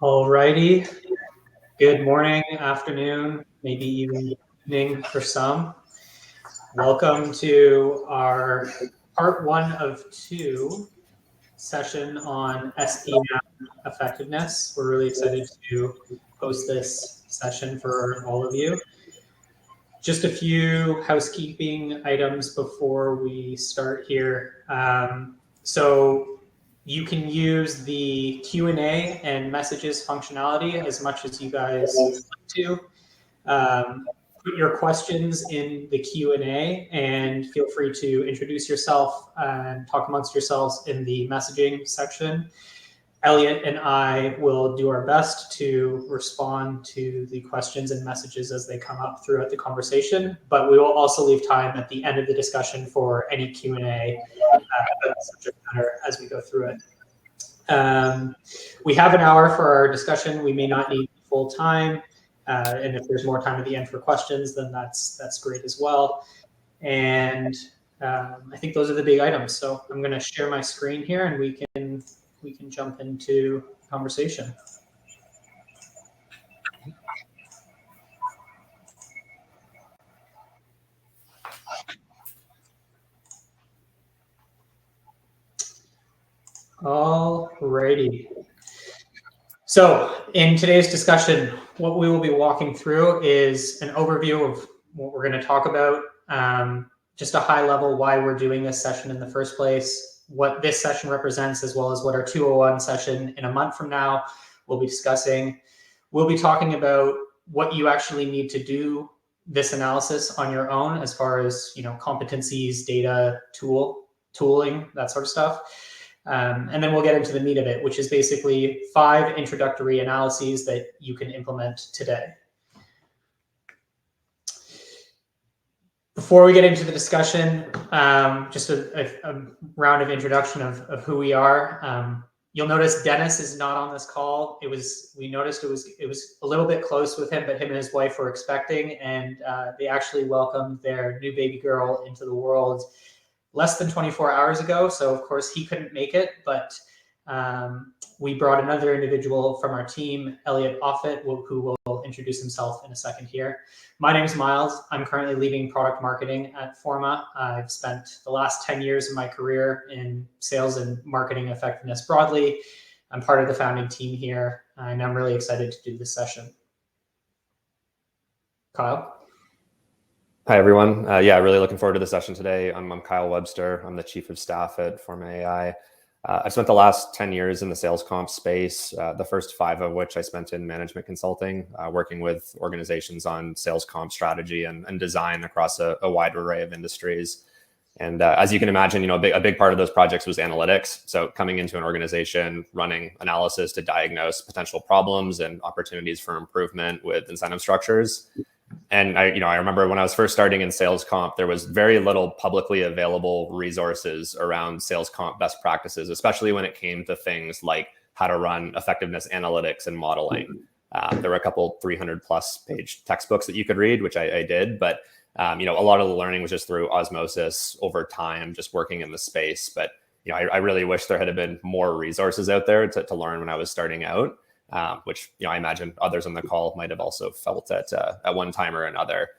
Alrighty. Good morning, afternoon, maybe even evening for some. Welcome to our part 1 of 2 session on SPM effectiveness. We're really excited to host this session for all of you. Just a few housekeeping items before we start here. So you can use the Q&A and messages functionality as much as you guys like to. Put your questions in the Q&A and feel free to introduce yourself and talk amongst yourselves in the messaging section. Elliot and I will do our best to respond to the questions and messages as they come up throughout the conversation, but we will also leave time at the end of the discussion for any Q&A about the subject matter as we go through it. We have an hour for our discussion. We may not need full time, and if there's more time at the end for questions, then that's great as well. And I think those are the big items. So I'm going to share my screen here, and we can jump into conversation. Alrighty. So in today's discussion, what we will be walking through is an overview of what we're going to talk about, just a high level why we're doing this session in the first place, what this session represents, as well as what our 201 session in a month from now we'll be discussing. We'll be talking about what you actually need to do this analysis on your own as far as, competencies, data, tooling, that sort of stuff. And then we'll get into the meat of it, which is basically 5 introductory analyses that you can implement today. Before we get into the discussion, just a round of introduction of who we are. You'll notice Dennis is not on this call. We noticed it was a little bit close with him, but him and his wife were expecting, and they actually welcomed their new baby girl into the world less than 24 hours ago. So of course he couldn't make it, but we brought another individual from our team, Elliot Offit, who will introduce himself in a second here. My name is Miles. I'm currently leading product marketing at Forma. I've spent the last 10 years of my career in sales and marketing effectiveness broadly. I'm part of the founding team here, and I'm really excited to do this session. Kyle? Hi, everyone. Really looking forward to the session today. I'm Kyle Webster. I'm the Chief of Staff at Forma AI. I spent the last 10 years in the sales comp space, the first 5 of which I spent in management consulting, working with organizations on sales comp strategy and design across a wide array of industries. And as you can imagine, a big part of those projects was analytics. So coming into an organization, running analysis to diagnose potential problems and opportunities for improvement with incentive structures. And I remember when I was first starting in sales comp, there was very little publicly available resources around sales comp best practices, especially when it came to things like how to run effectiveness analytics and modeling. There were a couple 300+ page textbooks that you could read, which I did. But, a lot of the learning was just through osmosis over time, just working in the space. But, I really wish there had been more resources out there to learn when I was starting out. Which I imagine others on the call might have also felt at one time or another.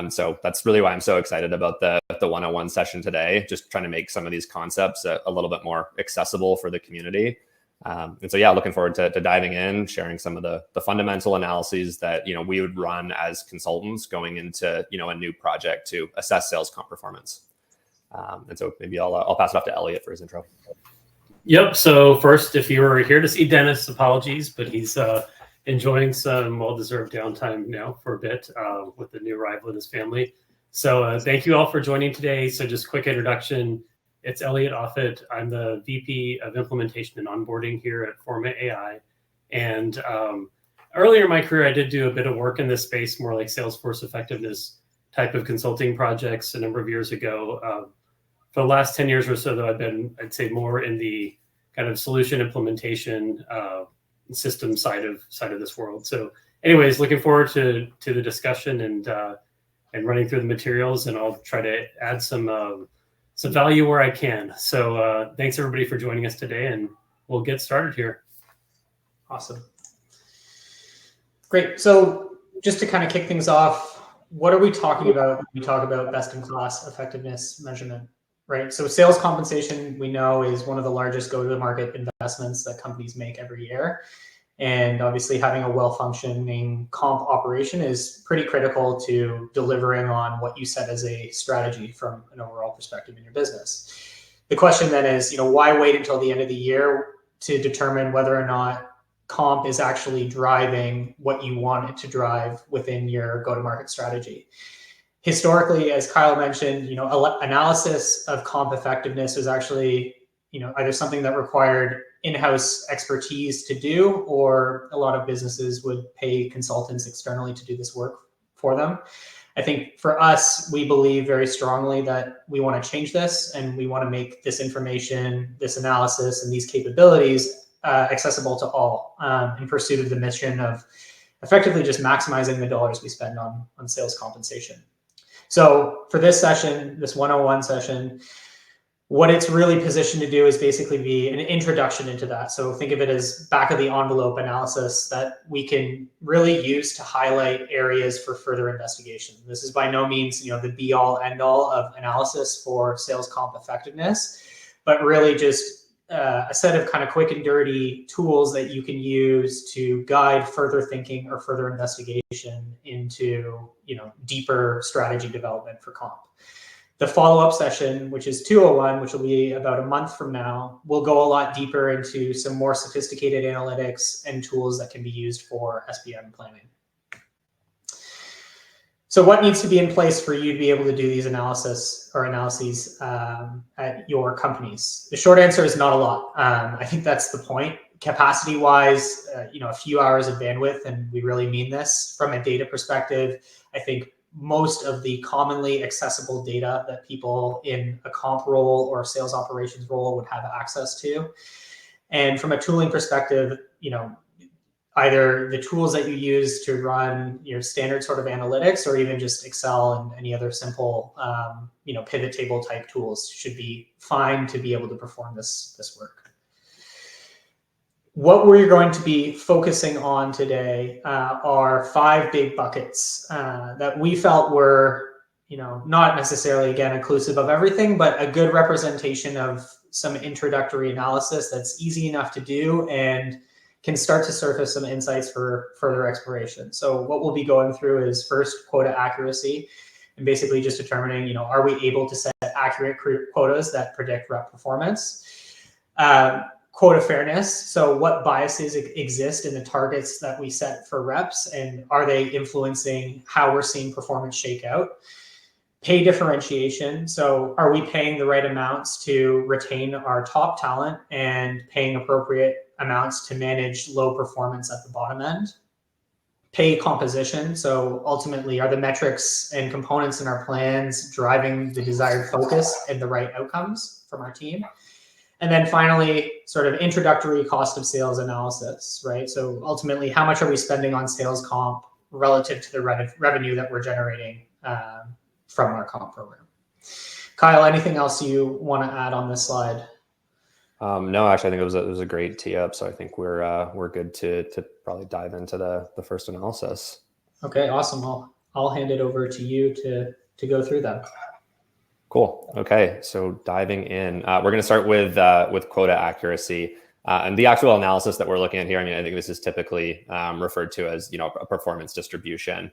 So that's really why I'm so excited about the 101 session today, just trying to make some of these concepts a little bit more accessible for the community. And so, looking forward to diving in, sharing some of the fundamental analyses that, we would run as consultants going into, a new project to assess sales comp performance. And so maybe I'll pass it off to Elliot for his intro. Yep. So first, if you were here to see Dennis, apologies, but he's enjoying some well-deserved downtime now for a bit with the new arrival in his family. So thank you all for joining today. So just quick introduction. It's Elliot Offit. I'm the VP of Implementation and Onboarding here at Forma AI. And earlier in my career, I did do a bit of work in this space, more like Salesforce effectiveness type of consulting projects a number of years ago. For the last 10 years or so, though, I've been, I'd say, more in the kind of solution implementation system side of this world. So anyways, looking forward to the discussion and running through the materials, and I'll try to add some value where I can. So thanks everybody for joining us today, and we'll get started here. Awesome. Great. So just to kind of kick things off, what are we talking about when we talk about best-in-class effectiveness measurement, right? So sales compensation, we know, is one of the largest go-to-market investments that companies make every year. And obviously having a well-functioning comp operation is pretty critical to delivering on what you set as a strategy from an overall perspective in your business. The question then is, why wait until the end of the year to determine whether or not comp is actually driving what you want it to drive within your go-to-market strategy? Historically, as Kyle mentioned, analysis of comp effectiveness is actually, either something that required in-house expertise to do, or a lot of businesses would pay consultants externally to do this work for them. I think for us, we believe very strongly that we want to change this, and we want to make this information, this analysis, and these capabilities accessible to all in pursuit of the mission of effectively just maximizing the dollars we spend on sales compensation. So for this session, this 101 session, what it's really positioned to do is basically be an introduction into that. So think of it as back of the envelope analysis that we can really use to highlight areas for further investigation. This is by no means, the be all end all of analysis for sales comp effectiveness, but really just a set of kind of quick and dirty tools that you can use to guide further thinking or further investigation into, deeper strategy development for comp. The follow-up session, which is 201, which will be about a month from now, will go a lot deeper into some more sophisticated analytics and tools that can be used for SPM planning. So what needs to be in place for you to be able to do these analyses at your companies? The short answer is not a lot. I think that's the point. Capacity-wise, a few hours of bandwidth, and we really mean this from a data perspective. I think most of the commonly accessible data that people in a comp role or a sales operations role would have access to. And from a tooling perspective, either the tools that you use to run your standard sort of analytics, or even just Excel and any other simple, pivot table type tools should be fine to be able to perform this work. What we're going to be focusing on today are 5 big buckets that we felt were, not necessarily, again, inclusive of everything, but a good representation of some introductory analysis that's easy enough to do and can start to surface some insights for further exploration. So what we'll be going through is first quota accuracy, and basically just determining, are we able to set accurate quotas that predict rep performance? Quota fairness, so what biases exist in the targets that we set for reps, and are they influencing how we're seeing performance shake out? Pay differentiation, so are we paying the right amounts to retain our top talent and paying appropriate amounts to manage low performance at the bottom end? Pay composition, so ultimately, are the metrics and components in our plans driving the desired focus and the right outcomes from our team? And then finally, sort of introductory cost of sales analysis, right? So ultimately, how much are we spending on sales comp relative to the revenue that we're generating from our comp program? Kyle, anything else you want to add on this slide? No, actually, I think it was a great tee up. So I think we're good to probably dive into the first analysis. Okay, awesome. I'll hand it over to you to go through that. Cool. Okay, so diving in, we're going to start with quota accuracy, and the actual analysis that we're looking at here. I mean, I think this is typically referred to as a performance distribution.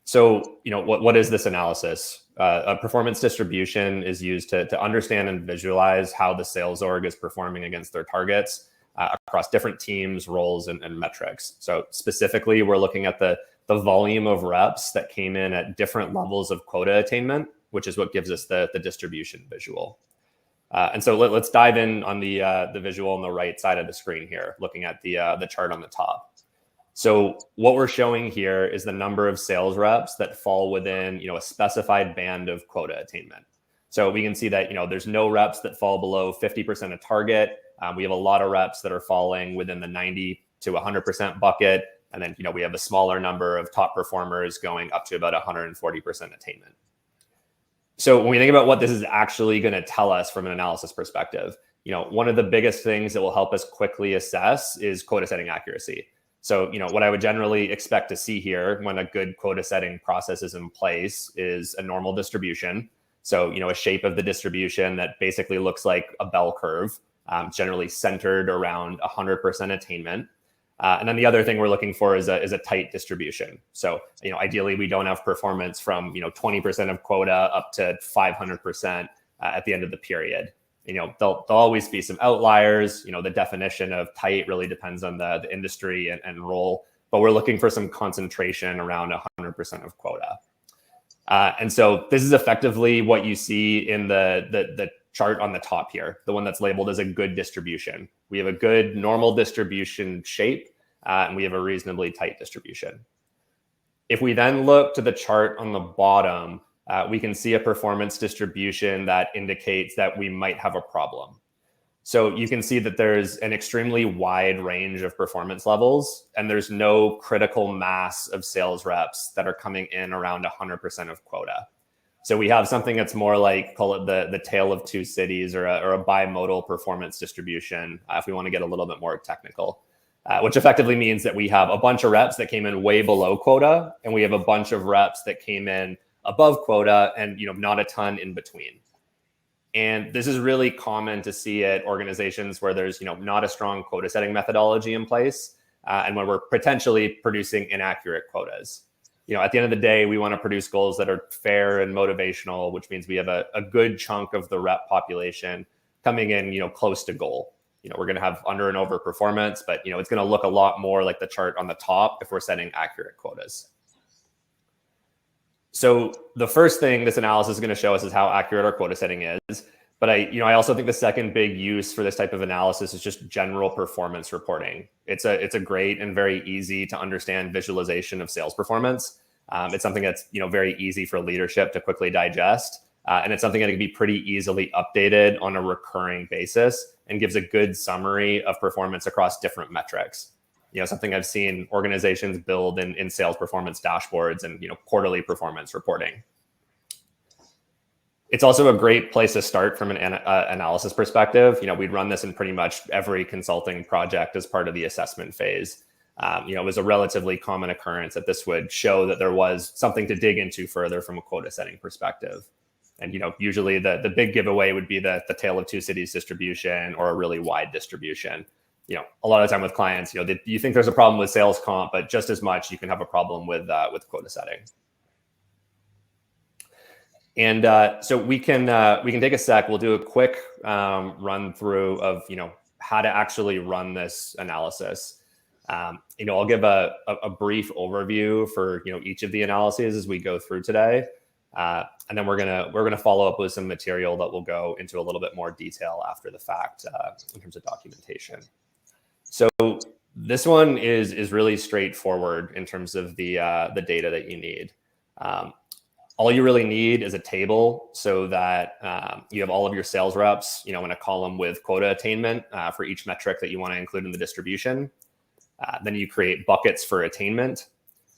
So what is this analysis? A performance distribution is used to understand and visualize how the sales org is performing against their targets across different teams, roles, and metrics. So specifically, we're looking at the volume of reps that came in at different levels of quota attainment, which is what gives us the distribution visual. And so let's dive in on the visual on the right side of the screen here, looking at the chart on the top. So what we're showing here is the number of sales reps that fall within a specified band of quota attainment. So we can see that there's no reps that fall below 50% of target. We have a lot of reps that are falling within the 90 to 100% bucket, and then we have a smaller number of top performers going up to about 140% attainment. So when we think about what this is actually going to tell us from an analysis perspective, one of the biggest things that will help us quickly assess is quota setting accuracy. So, what I would generally expect to see here when a good quota setting process is in place is a normal distribution. So, a shape of the distribution that basically looks like a bell curve, generally centered around 100% attainment. And then the other thing we're looking for is a tight distribution. So, ideally we don't have performance from, 20% of quota up to 500% at the end of the period. There'll always be some outliers. The definition of tight really depends on the industry and role, but we're looking for some concentration around 100% of quota. And so this is effectively what you see in the chart on the top here, the one that's labeled as a good distribution. We have a good normal distribution shape, and we have a reasonably tight distribution. If we then look to the chart on the bottom, we can see a performance distribution that indicates that we might have a problem. So you can see that there's an extremely wide range of performance levels, and there's no critical mass of sales reps that are coming in around 100% of quota. So we have something that's more like, call it the tale of two cities, or a bimodal performance distribution, if we want to get a little bit more technical, which effectively means that we have a bunch of reps that came in way below quota, and we have a bunch of reps that came in above quota, and not a ton in between. And this is really common to see at organizations where there's not a strong quota setting methodology in place, and when we're potentially producing inaccurate quotas. At the end of the day, we want to produce goals that are fair and motivational, which means we have a good chunk of the rep population coming in close to goal. We're going to have under and over performance, but it's going to look a lot more like the chart on the top if we're setting accurate quotas. So the first thing this analysis is going to show us is how accurate our quota setting is. But I also think the second big use for this type of analysis is just general performance reporting. It's a great and very easy to understand visualization of sales performance. It's something that's very easy for leadership to quickly digest, and it's something that can be pretty easily updated on a recurring basis and gives a good summary of performance across different metrics. Something I've seen organizations build in sales performance dashboards and quarterly performance reporting. It's also a great place to start from an analysis perspective. We'd run this in pretty much every consulting project as part of the assessment phase. It was a relatively common occurrence that this would show that there was something to dig into further from a quota setting perspective. And usually the big giveaway would be the tale of two cities distribution, or a really wide distribution. A lot of time with clients, you think there's a problem with sales comp, but just as much you can have a problem with quota setting. And so we can take a sec. We'll do a quick run through of how to actually run this analysis. I'll give a brief overview for each of the analyses as we go through today, and then we're gonna follow up with some material that will go into a little bit more detail after the fact in terms of documentation. So this one is really straightforward in terms of the data that you need. All you really need is a table so that you have all of your sales reps, in a column with quota attainment for each metric that you want to include in the distribution. Then you create buckets for attainment,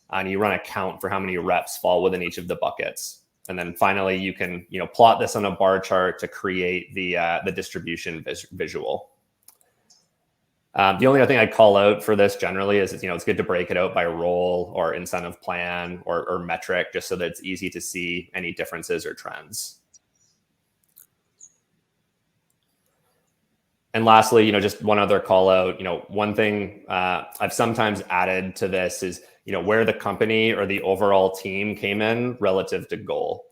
and you run a count for how many reps fall within each of the buckets. And then finally, you can plot this on a bar chart to create the distribution visual. The only other thing I'd call out for this generally is, it's good to break it out by role or incentive plan or metric, just so that it's easy to see any differences or trends. And lastly, just one other call out, one thing I've sometimes added to this is, where the company or the overall team came in relative to goal.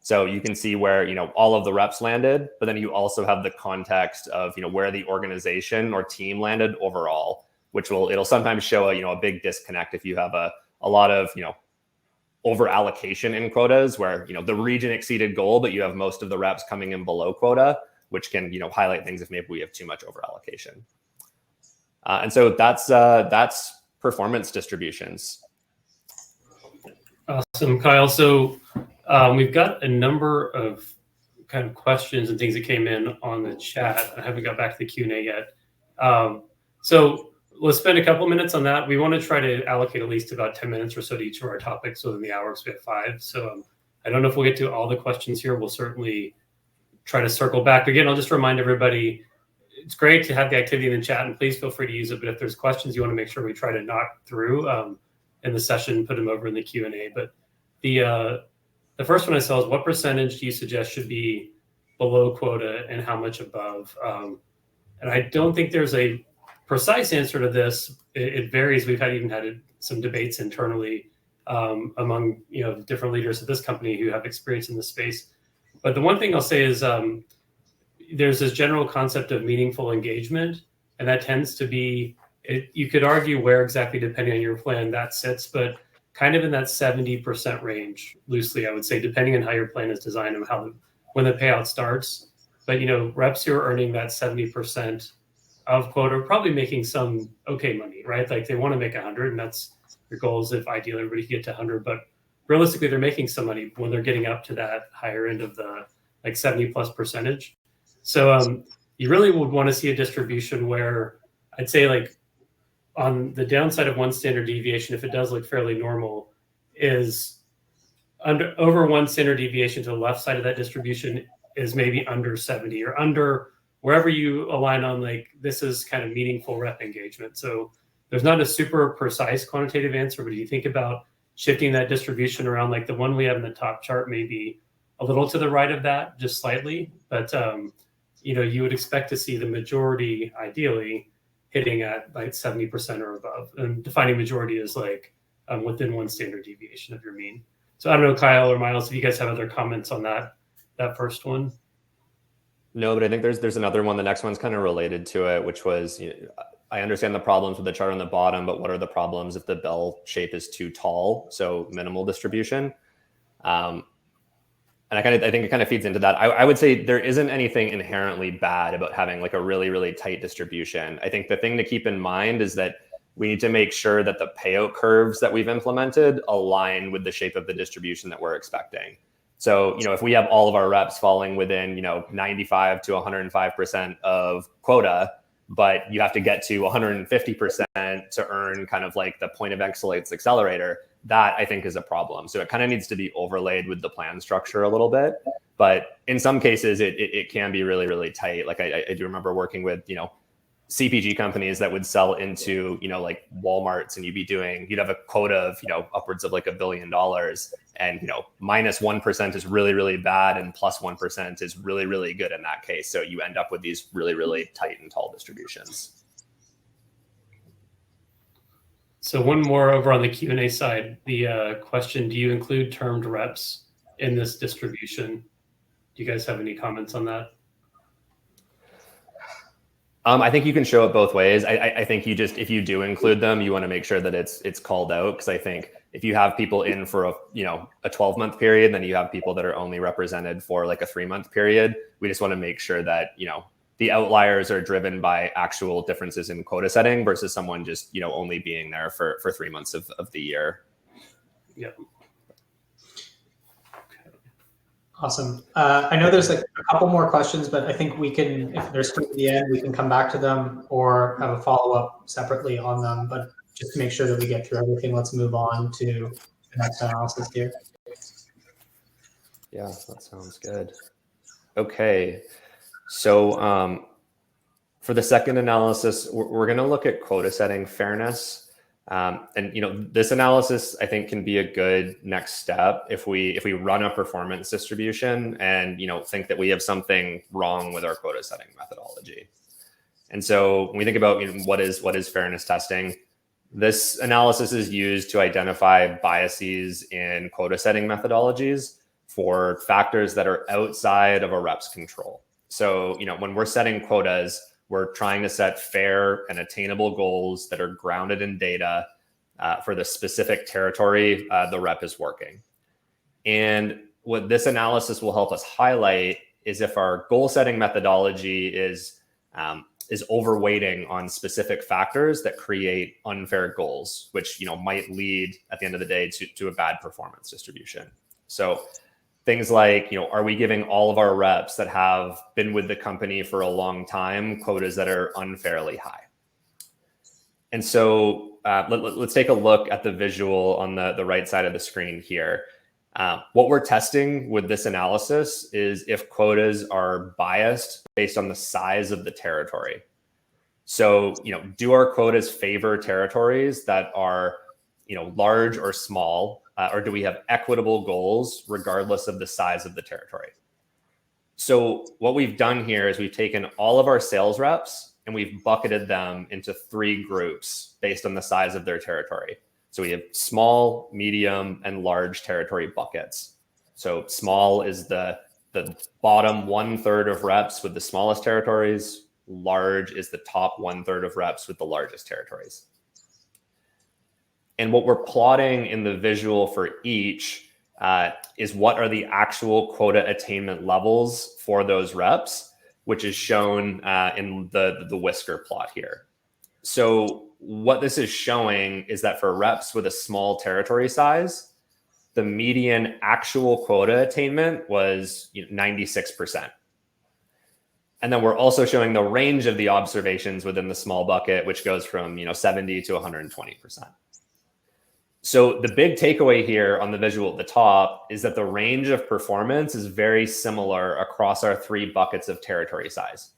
So you can see where, all of the reps landed, but then you also have the context of, where the organization or team landed overall, which it'll sometimes show a big disconnect if you have a lot of, over allocation in quotas where, the region exceeded goal, but you have most of the reps coming in below quota, which can, highlight things if maybe we have too much over allocation. And so that's performance distributions. Awesome, Kyle. So we've got a number of kind of questions and things that came in on the chat. I haven't got back to the Q&A yet. So let's spend a couple minutes on that. We want to try to allocate at least about 10 minutes or so to each of our topics within the hour, because we have 5. So I don't know if we'll get to all the questions here. We'll certainly try to circle back. Again, I'll just remind everybody, it's great to have the activity in the chat, and please feel free to use it. But if there's questions you want to make sure we try to knock through in the session, put them over in the Q&A. But the first one I saw is, what percentage do you suggest should be below quota and how much above? And I don't think there's a precise answer to this. It varies. We've even had some debates internally among different leaders of this company who have experience in this space. But the one thing I'll say is there's this general concept of meaningful engagement, and that tends to be, you could argue where exactly, depending on your plan, that sits, but kind of in that 70% range, loosely, I would say, depending on how your plan is designed and when the payout starts. But reps who are earning that 70% of quota are probably making some okay money, right? Like they want to make 100, and that's your goal, is if ideally everybody can get to 100. But realistically, they're making some money when they're getting up to that higher end of the 70+%. So you really would want to see a distribution where I'd say on the downside of one standard deviation, if it does look fairly normal, is over one standard deviation to the left side of that distribution is maybe under 70, or under wherever you align on this is kind of meaningful rep engagement. So there's not a super precise quantitative answer, but if you think about shifting that distribution around, the one we have in the top chart, maybe a little to the right of that, just slightly, but you would expect to see the majority ideally hitting at 70% or above, and defining majority is within one standard deviation of your mean. So I don't know, Kyle or Miles, if you guys have other comments on that first one. No, but I think there's another one. The next one's kind of related to it, which was, I understand the problems with the chart on the bottom, but what are the problems if the bell shape is too tall? So minimal distribution. And I think it kind of feeds into that. I would say there isn't anything inherently bad about having a really, really tight distribution. I think the thing to keep in mind is that we need to make sure that the payout curves that we've implemented align with the shape of the distribution that we're expecting. So, if we have all of our reps falling within, 95 to 105% of quota, but you have to get to 150% to earn kind of the point of excellence accelerator, that I think is a problem. So it kind of needs to be overlaid with the plan structure a little bit. But in some cases, it can be really, really tight. I do remember working with, CPG companies that would sell into, Walmarts, and you'd have a quota of, upwards of $1 billion, and, minus 1% is really, really bad, and plus 1% is really, really good in that case. So you end up with these really, really tight and tall distributions. So one more over on the Q&A side, the question, do you include termed reps in this distribution? Do you guys have any comments on that? I think you can show it both ways. I think if you do include them, you want to make sure that it's called out, because I think if you have people in for a 12-month period, then you have people that are only represented for a 3-month period. We just want to make sure that the outliers are driven by actual differences in quota setting versus someone just only being there for 3 months of the year. Yeah. Awesome. I know there's a couple more questions, but I think we can, if they're still at the end, we can come back to them or have a follow-up separately on them. But just to make sure that we get through everything, let's move on to the next analysis here. Yeah, that sounds good. Okay. So for the second analysis, we're going to look at quota setting fairness. And this analysis, I think, can be a good next step if we run a performance distribution and think that we have something wrong with our quota setting methodology. And so when we think about what is fairness testing, this analysis is used to identify biases in quota setting methodologies for factors that are outside of a rep's control. So when we're setting quotas, we're trying to set fair and attainable goals that are grounded in data for the specific territory the rep is working. And what this analysis will help us highlight is if our goal setting methodology is overweighting on specific factors that create unfair goals, which might lead at the end of the day to a bad performance distribution. So things like, are we giving all of our reps that have been with the company for a long time quotas that are unfairly high? And so let's take a look at the visual on the right side of the screen here. What we're testing with this analysis is if quotas are biased based on the size of the territory. So, do our quotas favor territories that are, large or small, or do we have equitable goals regardless of the size of the territory? So what we've done here is we've taken all of our sales reps and we've bucketed them into 3 groups based on the size of their territory. So we have small, medium, and large territory buckets. So small is the bottom 1/3 of reps with the smallest territories. Large is the top 1/3 of reps with the largest territories. And what we're plotting in the visual for each is what are the actual quota attainment levels for those reps, which is shown in the whisker plot here. So what this is showing is that for reps with a small territory size, the median actual quota attainment was 96%. And then we're also showing the range of the observations within the small bucket, which goes from 70 to 120%. So the big takeaway here on the visual at the top is that the range of performance is very similar across our 3 buckets of territory size.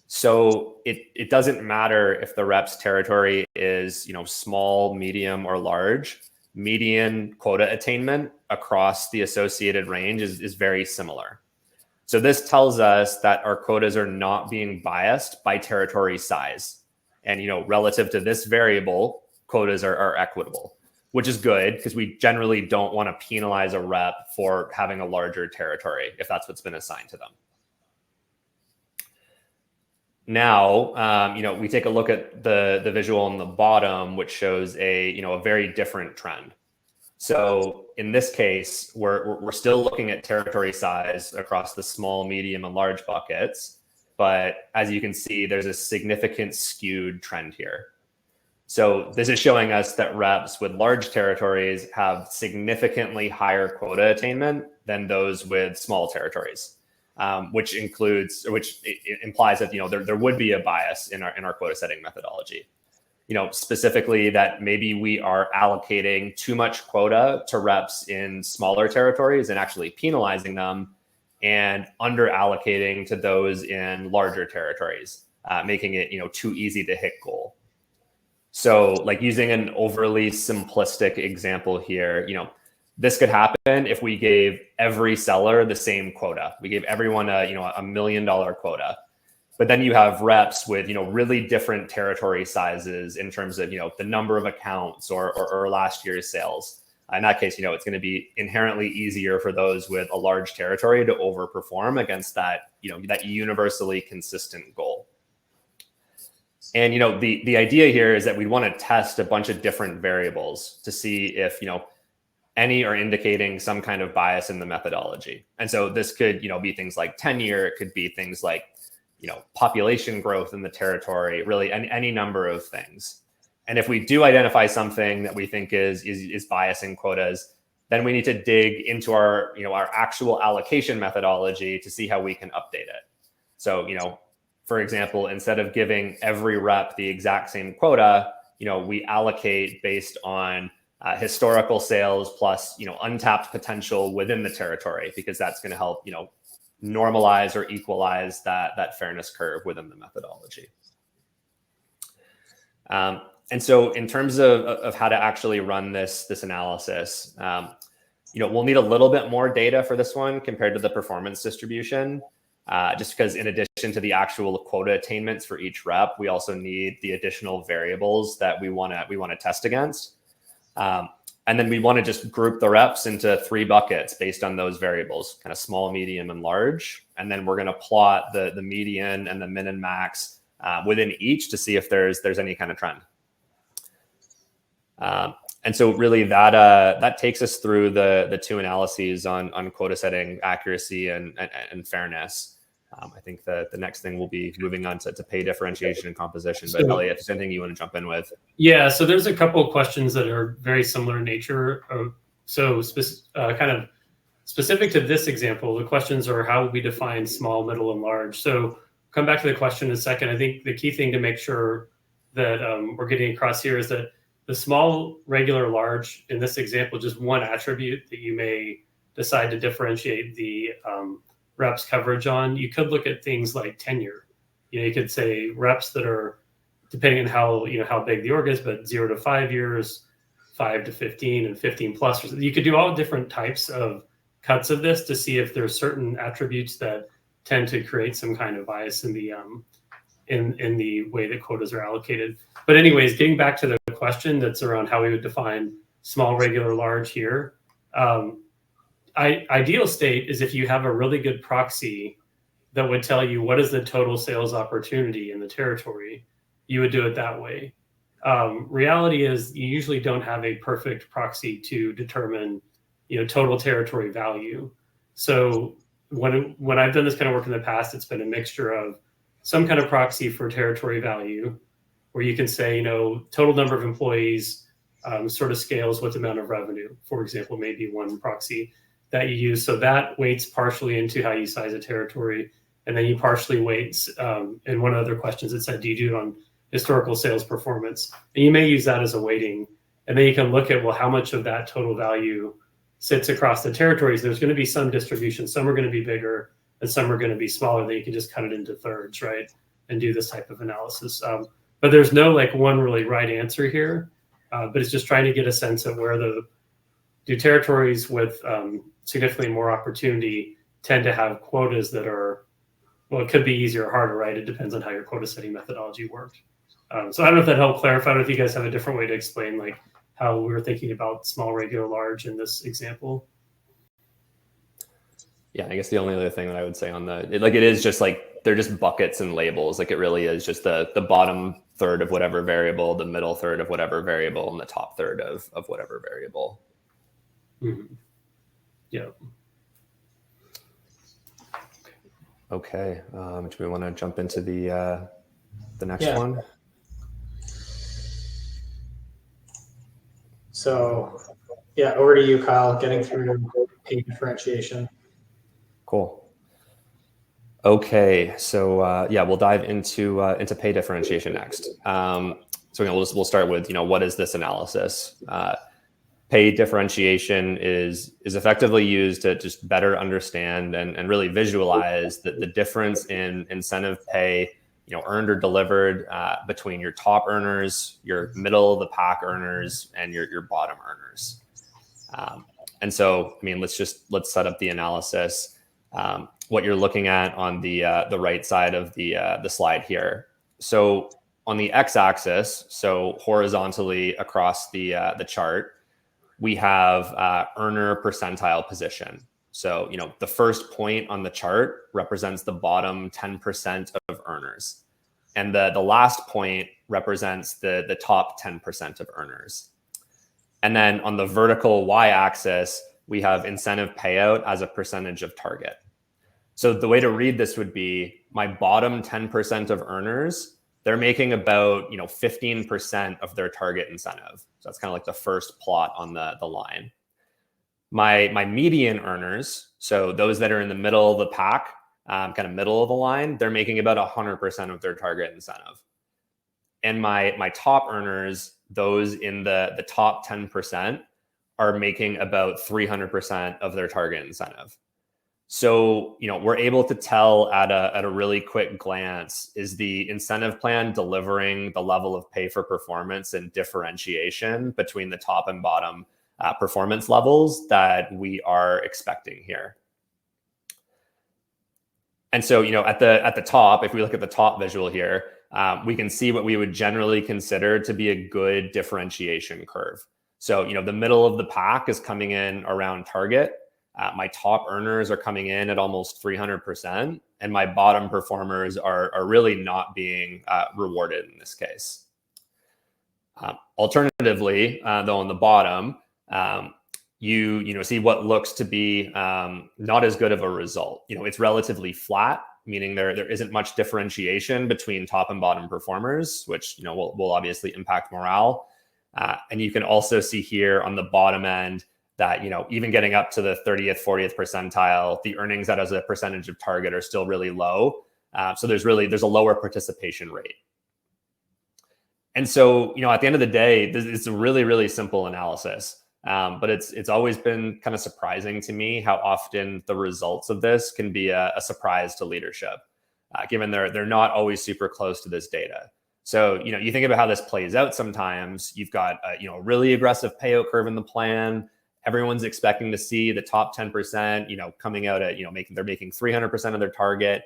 So it doesn't matter if the rep's territory is small, medium, or large. Median quota attainment across the associated range is very similar. So this tells us that our quotas are not being biased by territory size. And relative to this variable, quotas are equitable, which is good because we generally don't want to penalize a rep for having a larger territory if that's what's been assigned to them. Now, we take a look at the visual on the bottom, which shows a very different trend. So in this case, we're still looking at territory size across the small, medium, and large buckets. But as you can see, there's a significant skewed trend here. So this is showing us that reps with large territories have significantly higher quota attainment than those with small territories, which implies that there would be a bias in our quota setting methodology. Specifically that maybe we are allocating too much quota to reps in smaller territories and actually penalizing them, and under allocating to those in larger territories, making it too easy to hit goal. So like using an overly simplistic example here, this could happen if we gave every seller the same quota. We gave everyone a $1 million quota. But then you have reps with really different territory sizes in terms of the number of accounts or last year's sales. In that case, it's going to be inherently easier for those with a large territory to overperform against that that universally consistent goal. And the idea here is that we want to test a bunch of different variables to see if any are indicating some kind of bias in the methodology. And so this could be things like tenure. It could be things like population growth in the territory, really any number of things. And if we do identify something that we think is biasing quotas, then we need to dig into our actual allocation methodology to see how we can update it. So, for example, instead of giving every rep the exact same quota, we allocate based on historical sales plus, untapped potential within the territory, because that's going to help, normalize or equalize that fairness curve within the methodology. And so in terms of how to actually run this analysis, we'll need a little bit more data for this one compared to the performance distribution, just because in addition to the actual quota attainments for each rep, we also need the additional variables that we want to test against. And then we want to just group the reps into 3 buckets based on those variables, kind of small, medium, and large. And then we're going to plot the median and the min and max within each to see if there's any kind of trend. And so really that takes us through the 2 analyses on quota setting accuracy and fairness. I think the next thing we'll be moving on to pay differentiation and composition. But Elliot, if there's anything you want to jump in with. Yeah, so there's a couple of questions that are very similar in nature. Kind of specific to this example, the questions are how we define small, middle, and large. So come back to the question in a second. I think the key thing to make sure that we're getting across here is that the small, regular, large, in this example, just one attribute that you may decide to differentiate the reps coverage on. You could look at things like tenure. You could say reps that are, depending on how big the org is, but 0 to 5 years, 5 to 15, and 15 plus. You could do all different types of cuts of this to see if there's certain attributes that tend to create some kind of bias in the way that quotas are allocated. But anyways, getting back to the question that's around how we would define small, regular, large here. Ideal state is if you have a really good proxy that would tell you what is the total sales opportunity in the territory, you would do it that way. Reality is you usually don't have a perfect proxy to determine, total territory value. So when I've done this kind of work in the past, it's been a mixture of some kind of proxy for territory value, where you can say, total number of employees sort of scales with the amount of revenue, for example, maybe one proxy that you use. So that weights partially into how you size a territory. And then you partially weights, and one of the other questions it said, do you do it on historical sales performance? And you may use that as a weighting. And then you can look at, well, how much of that total value sits across the territories. There's going to be some distribution. Some are going to be bigger and some are going to be smaller. Then you can just cut it into thirds, right? And do this type of analysis. But there's no one really right answer here. But it's just trying to get a sense of where do territories with significantly more opportunity tend to have quotas that are, well, it could be easier or harder, right? It depends on how your quota setting methodology worked. So I don't know if that helped clarify. I don't know if you guys have a different way to explain how we were thinking about small, regular, large in this example. Yeah, I guess the only other thing that I would say on it is just they're just buckets and labels. It really is just the bottom third of whatever variable, the middle third of whatever variable, and the top third of whatever variable. Mm-hmm. Yeah. Okay. Do we want to jump into the next one? So, over to you, Kyle, getting through pay differentiation. Cool. Okay. So, we'll dive into pay differentiation next. So we'll start with, what is this analysis? Pay differentiation is effectively used to just better understand and really visualize the difference in incentive pay, earned or delivered between your top earners, your middle of the pack earners, and your bottom earners. And so, let's set up the analysis. What you're looking at on the right side of the slide here. So on the x-axis, so horizontally across the chart, we have earner percentile position. So, the first point on the chart represents the bottom 10% of earners. And the last point represents the top 10% of earners. And then on the vertical y-axis, we have incentive payout as a percentage of target. So the way to read this would be my bottom 10% of earners, they're making about 15% of their target incentive. So that's kind of like the first plot on the line. My median earners, so those that are in the middle of the pack, kind of middle of the line, they're making about 100% of their target incentive. And my top earners, those in the top 10%, are making about 300% of their target incentive. So, we're able to tell at a really quick glance, is the incentive plan delivering the level of pay for performance and differentiation between the top and bottom performance levels that we are expecting here. And so, at the top, if we look at the top visual here, we can see what we would generally consider to be a good differentiation curve. So, the middle of the pack is coming in around target. My top earners are coming in at almost 300%, and my bottom performers are really not being rewarded in this case. Alternatively, though, on the bottom, you see what looks to be not as good of a result. It's relatively flat, meaning there isn't much differentiation between top and bottom performers, which will obviously impact morale. And you can also see here on the bottom end that even getting up to the 30th, 40th percentile, the earnings that as a percentage of target are still really low. So there's a lower participation rate. And so, at the end of the day, it's a really, really simple analysis. But it's always been kind of surprising to me how often the results of this can be a surprise to leadership, given they're not always super close to this data. So, you think about how this plays out sometimes. You've got a really aggressive payout curve in the plan. Everyone's expecting to see the top 10%, coming out at, they're making 300% of their target.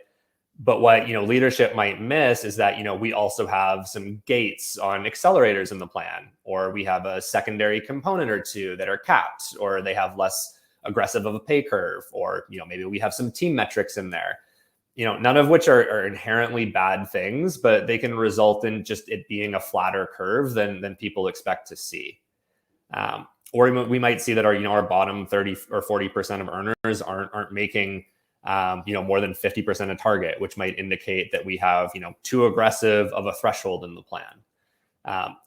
But what leadership might miss is that we also have some gates on accelerators in the plan, or we have a secondary component or two that are capped, or they have less aggressive of a pay curve, or maybe we have some team metrics in there. None of which are inherently bad things, but they can result in just it being a flatter curve than people expect to see. Or we might see that our bottom 30 or 40% of earners aren't making more than 50% of target, which might indicate that we have, too aggressive of a threshold in the plan.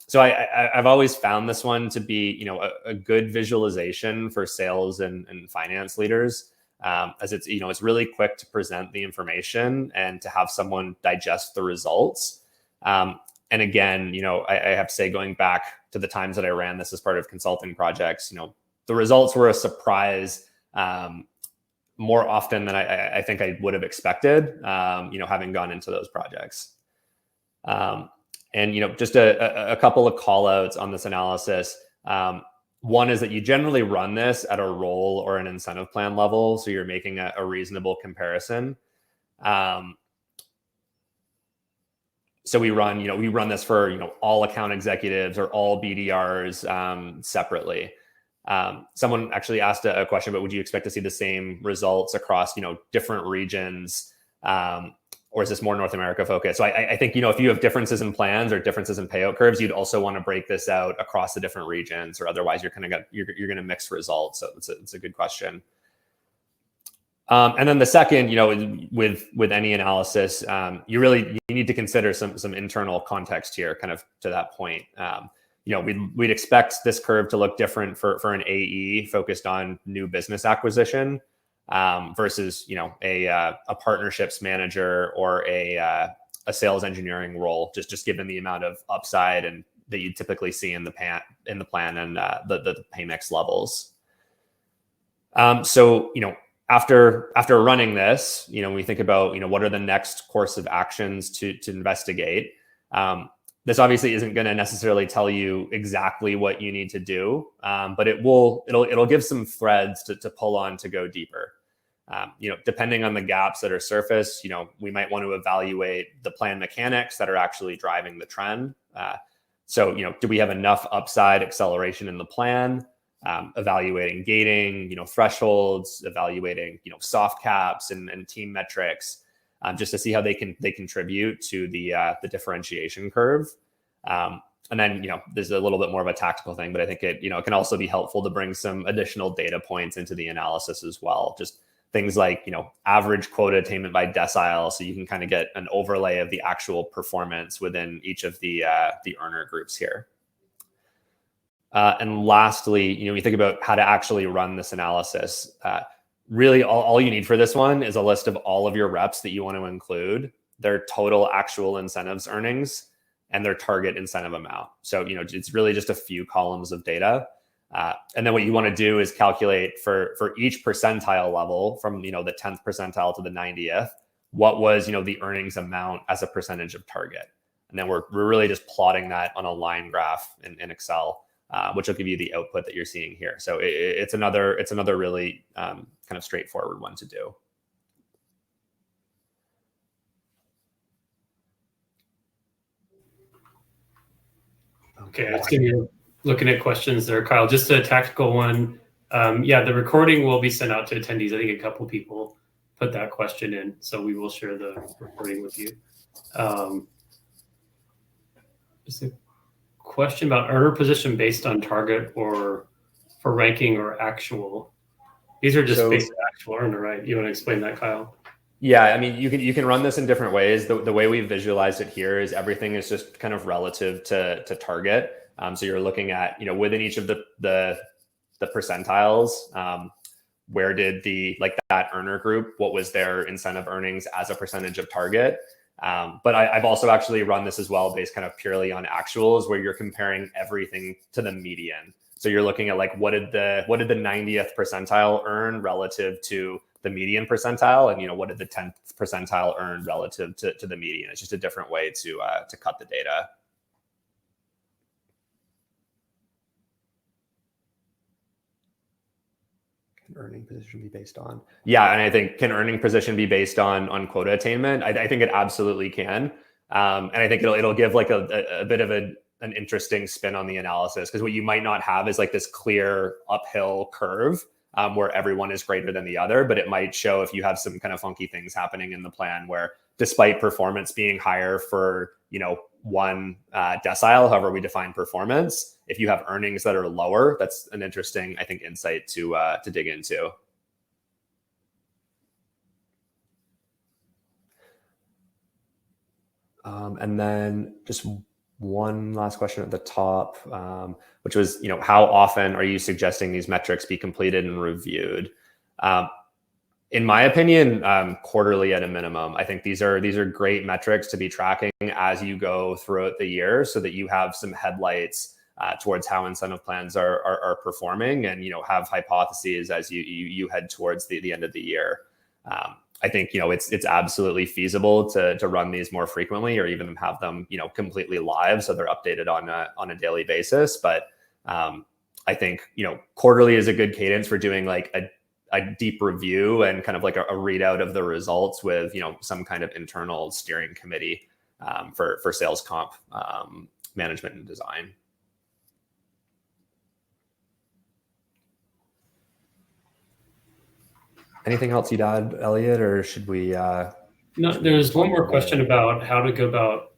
So I've always found this one to be, a good visualization for sales and finance leaders, as it's really quick to present the information and to have someone digest the results. And again, I have to say, going back to the times that I ran this as part of consulting projects, the results were a surprise, more often than I think I would have expected, having gone into those projects. And, just a couple of call outs on this analysis. One is that you generally run this at a role or an incentive plan level, so you're making a reasonable comparison. So we run this for, all account executives or all BDRs separately. Someone actually asked a question, but would you expect to see the same results across, different regions? Or is this more North America focused? So I think, if you have differences in plans or differences in payout curves, you'd also want to break this out across the different regions, or otherwise you're going to mix results. So it's a good question. And then the second, with any analysis, you need to consider some internal context here, kind of to that point. We'd expect this curve to look different for an AE focused on new business acquisition, versus a partnerships manager or a sales engineering role, just given the amount of upside and that you typically see in the plan and the pay mix levels. So after running this, we think about what are the next course of actions to investigate. This obviously isn't going to necessarily tell you exactly what you need to do, but it'll give some threads to pull on to go deeper. Depending on the gaps that are surfaced, we might want to evaluate the plan mechanics that are actually driving the trend. So, do we have enough upside acceleration in the plan? Evaluating gating, thresholds, evaluating, soft caps and team metrics. Just to see how they contribute to the differentiation curve. And then, there's a little bit more of a tactical thing, but I think it can also be helpful to bring some additional data points into the analysis as well. Just things like, average quota attainment by decile. So you can kind of get an overlay of the actual performance within each of the earner groups here. And lastly, you think about how to actually run this analysis. Really, all you need for this one is a list of all of your reps that you want to include, their total actual incentives earnings, and their target incentive amount. So, it's really just a few columns of data. And then what you want to do is calculate for each percentile level from, the 10th percentile to the 90th, what was, the earnings amount as a percentage of target. And then we're really just plotting that on a line graph in Excel, which will give you the output that you're seeing here. So it's another really kind of straightforward one to do. Okay, I see you're looking at questions there, Kyle. Just a tactical one. Yeah, the recording will be sent out to attendees. I think a couple people put that question in, so we will share the recording with you. Just a question about earner position based on target or for ranking or actual. These are just based on actual earner, right? You want to explain that, Kyle? Yeah, I mean, you can run this in different ways. The way we visualize it here is everything is just kind of relative to target. So you're looking at, within each of the percentiles, where did that earner group, what was their incentive earnings as a percentage of target? But I've also actually run this as well based kind of purely on actuals, where you're comparing everything to the median. So you're looking at like, what did the 90th percentile earn relative to the median percentile, and what did the 10th percentile earn relative to the median? It's just a different way to cut the data. Can earning position be based on? Yeah, and I think, can earning position be based on quota attainment? I think it absolutely can, and I think it'll give like a bit of an interesting spin on the analysis, because what you might not have is like this clear uphill curve where everyone is greater than the other, but it might show if you have some kind of funky things happening in the plan where, despite performance being higher for one decile, however we define performance, if you have earnings that are lower, that's an interesting, I think, insight to dig into. And then just one last question at the top, which was, how often are you suggesting these metrics be completed and reviewed? In my opinion, quarterly at a minimum. I think these are great metrics to be tracking as you go throughout the year, so that you have some headlights towards how incentive plans are performing, and have hypotheses as you head towards the end of the year. I think it's absolutely feasible to run these more frequently, or even have them completely live, so they're updated on a daily basis. But I think quarterly is a good cadence for doing like a deep review and kind of like a readout of the results with some kind of internal steering committee for sales comp management and design. Anything else you'd add, Elliot, or should we? No, there's one more question about how to go about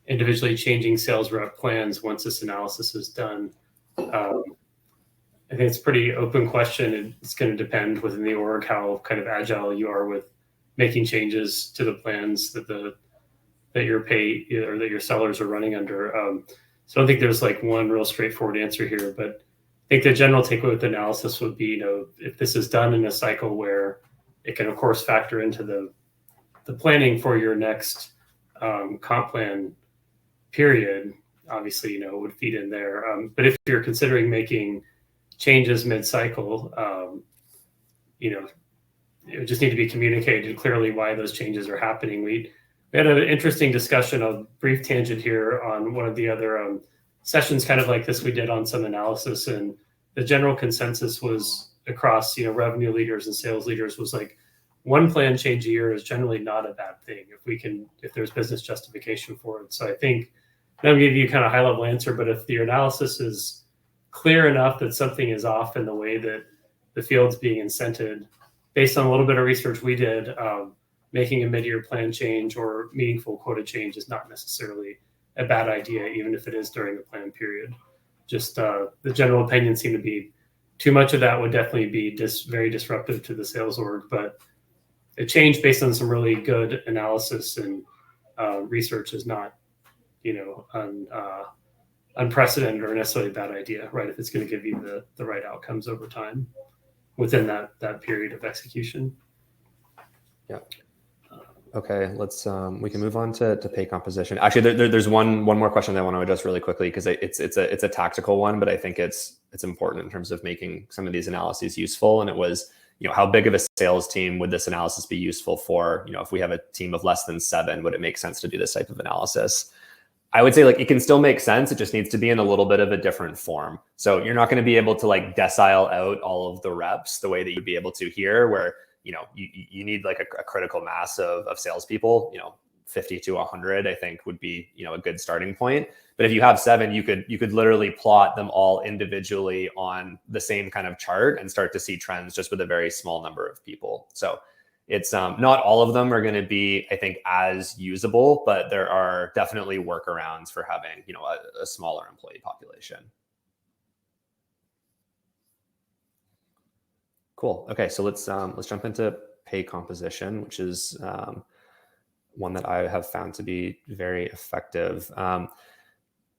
individually changing sales rep plans once this analysis is done. I think it's a pretty open question. It's going to depend within the org how kind of agile you are with making changes to the plans that your pay or that your sellers are running under. So I don't think there's like one real straightforward answer here, but I think the general takeaway with the analysis would be, if this is done in a cycle where it can, of course, factor into the planning for your next comp plan period, obviously, it would feed in there. But if you're considering making changes mid-cycle, it would just need to be communicated clearly why those changes are happening. We had an interesting discussion, a brief tangent here, on one of the other sessions kind of like this we did on some analysis, and the general consensus was across revenue leaders and sales leaders was like, one plan change a year is generally not a bad thing if there's business justification for it. So I think I'm going to give you kind of high level answer, but if your analysis is clear enough that something is off in the way that the field's being incented, based on a little bit of research we did, making a mid-year plan change or meaningful quota change is not necessarily a bad idea, even if it is during the plan period. Just the general opinion seemed to be too much of that would definitely be very disruptive to the sales org, but a change based on some really good analysis and research is not, unprecedented or necessarily a bad idea, right? If it's going to give you the right outcomes over time within that period of execution. Yeah. Okay, let's we can move on to pay composition. Actually, there's one more question that I want to address really quickly, because it's a tactical one, but I think it's important in terms of making some of these analyses useful. And it was, how big of a sales team would this analysis be useful for? If we have a team of less than 7, would it make sense to do this type of analysis? I would say like it can still make sense. It just needs to be in a little bit of a different form. So you're not going to be able to like decile out all of the reps the way that you'd be able to here, where you need like a critical mass of salespeople. 50 to 100, I think, would be a good starting point. But if you have 7, you could literally plot them all individually on the same kind of chart and start to see trends just with a very small number of people. So it's not all of them are going to be, I think, as usable, but there are definitely workarounds for having a smaller employee population. Cool. Okay, so let's jump into pay composition, which is one that I have found to be very effective.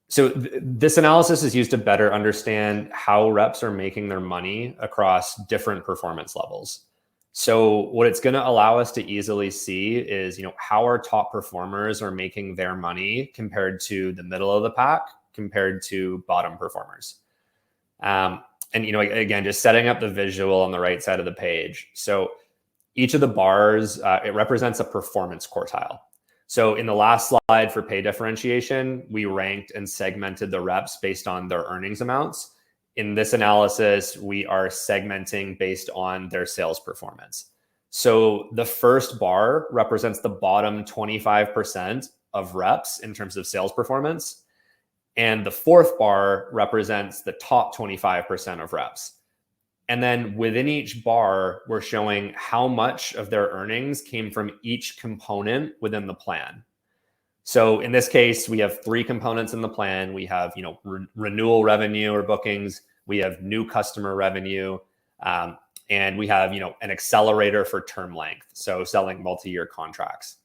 So this analysis is used to better understand how reps are making their money across different performance levels. So what it's going to allow us to easily see is, how our top performers are making their money compared to the middle of the pack, compared to bottom performers. And, again, just setting up the visual on the right side of the page. So each of the bars, it represents a performance quartile. So in the last slide for pay differentiation, we ranked and segmented the reps based on their earnings amounts. In this analysis, we are segmenting based on their sales performance. So the first bar represents the bottom 25% of reps in terms of sales performance. And the fourth bar represents the top 25% of reps. And then within each bar, we're showing how much of their earnings came from each component within the plan. So in this case, we have 3 components in the plan. We have, renewal revenue or bookings. We have new customer revenue, and we have, an accelerator for term length. So selling multi-year contracts.